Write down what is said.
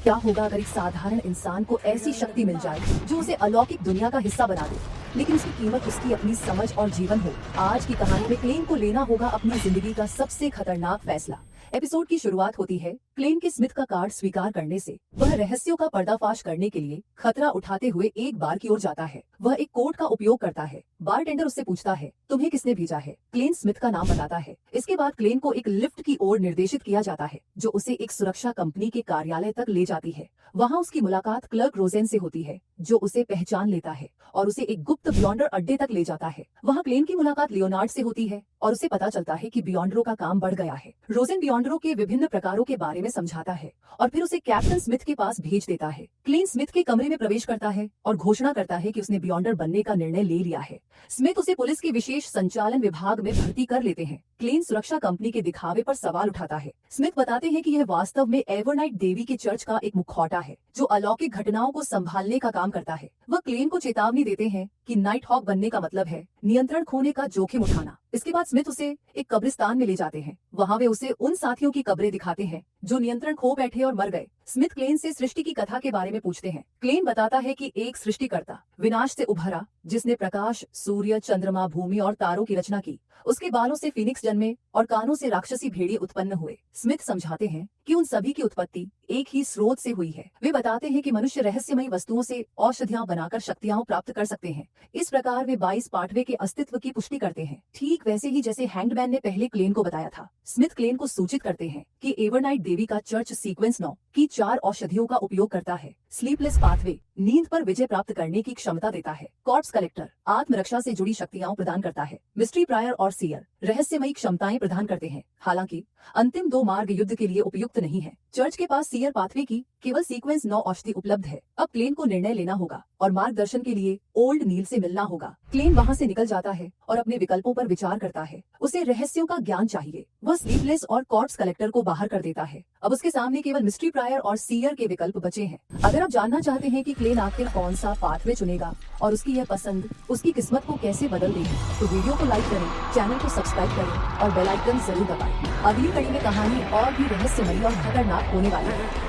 क्या होगा अगर एक साधारण इंसान को ऐसी शक्ति मिल जाए जो उसे अलौकिक दुनिया का हिस्सा बना दे, लेकिन उसकी कीमत उसकी अपनी समझ और जीवन हो। आज की कहानी में क्लेन को लेना होगा अपनी जिंदगी का सबसे खतरनाक फैसला। एपिसोड की शुरुआत होती है क्लेन के स्मिथ का कार्ड स्वीकार करने से। वह रहस्यों का पर्दाफाश करने के लिए खतरा उठाते हुए एक बार की ओर जाता है। वह एक कोड का उपयोग करता है। बारटेंडर उससे पूछता है, तुम्हें किसने भेजा है? क्लेन स्मिथ का नाम बताता है। इसके बाद क्लेन को एक लिफ्ट की ओर निर्देशित किया जाता है जो उसे एक सुरक्षा कंपनी के कार्यालय तक ले जाती है। वहाँ उसकी मुलाकात क्लर्क रोजेन से होती है जो उसे पहचान लेता है और उसे एक गुप्त बियॉन्डर अड्डे तक ले जाता है। वहाँ क्लेन की मुलाकात लियोनार्ड से होती है और उसे पता चलता है कि बियॉन्डरों का काम बढ़ गया है। रोजेन बियॉन्डरों के विभिन्न प्रकारों के बारे में समझाता है और फिर उसे कैप्टन स्मिथ के पास भेज देता है। क्लेन स्मिथ के कमरे में प्रवेश करता है और घोषणा करता है कि उसने बियॉन्डर बनने का निर्णय ले लिया है। स्मिथ उसे पुलिस के विशेष संचालन विभाग में भर्ती कर लेते हैं। क्लेन सुरक्षा कंपनी के दिखावे पर सवाल उठाता है। स्मिथ बताते हैं कि यह वास्तव में एवरनाइट देवी के चर्च का एक मुखौटा है जो अलौकिक घटनाओं को संभालने का काम करता है। वह क्लेन को चेतावनी देते हैं कि नाइट हॉक बनने का मतलब है नियंत्रण खोने का जोखिम उठाना। इसके बाद स्मिथ उसे एक कब्रिस्तान में ले जाते हैं। वहाँ वे उसे उन साथियों की कब्रें दिखाते हैं जो नियंत्रण खो बैठे और मर गए। स्मिथ क्लेन से सृष्टि की कथा के बारे में पूछते हैं। क्लेन बताता है कि एक सृष्टिकर्ता विनाश से उभरा जिसने प्रकाश, सूर्य, चंद्रमा, भूमि और तारों की रचना की। उसके बालों से फीनिक्स जन्मे और कानों से राक्षसी भेड़िए उत्पन्न हुए। स्मिथ समझाते हैं कि उन सभी की उत्पत्ति एक ही स्रोत से हुई है। वे बताते हैं कि मनुष्य रहस्यमयी वस्तुओं से औषधियां बनाकर शक्तियां प्राप्त कर सकते हैं। इस प्रकार वे 22 पाठवे के अस्तित्व की पुष्टि करते हैं, ठीक वैसे ही जैसे हैंगमैन ने पहले क्लेन को बताया था। स्मिथ क्लेन को सूचित करते हैं कि एवरनाइट देवी का चर्च सीक्वेंस 9 की 4 औषधियों का उपयोग करता है। स्लीपलेस पाथवे नींद पर विजय प्राप्त करने की क्षमता देता है। कॉर्प्स कलेक्टर आत्मरक्षा से जुड़ी शक्तियां प्रदान करता है। मिस्ट्री प्रायर और सीयर रहस्यमयी क्षमताएं प्रदान करते हैं। हालांकि अंतिम 2 मार्ग युद्ध के लिए उपयुक्त नहीं है। चर्च के पास सीयर पाथवे की केवल सीक्वेंस 9 औषधि उपलब्ध है। अब क्लेन को निर्णय लेना होगा और मार्गदर्शन के लिए ओल्ड नील से मिलना होगा। क्लेन वहां से निकल जाता है और अपने विकल्पों पर विचार करता है। उसे रहस्यों का ज्ञान चाहिए। वह स्लीपलेस और कॉर्प्स कलेक्टर को बाहर कर देता है। अब उसके सामने केवल मिस्ट्री प्रायर और सीयर के विकल्प बचे हैं। अगर आप जानना चाहते हैं कि क्लेन आखिर कौन सा पाथवे चुनेगा और उसकी यह पसंद उसकी किस्मत को कैसे बदल देगी, तो वीडियो को लाइक करें, चैनल को सब्सक्राइब करें और बेल आइकन जरूर दबाएं। अगली कड़ी में कहानी और भी रहस्यमयी और खतरनाक होने वाली है।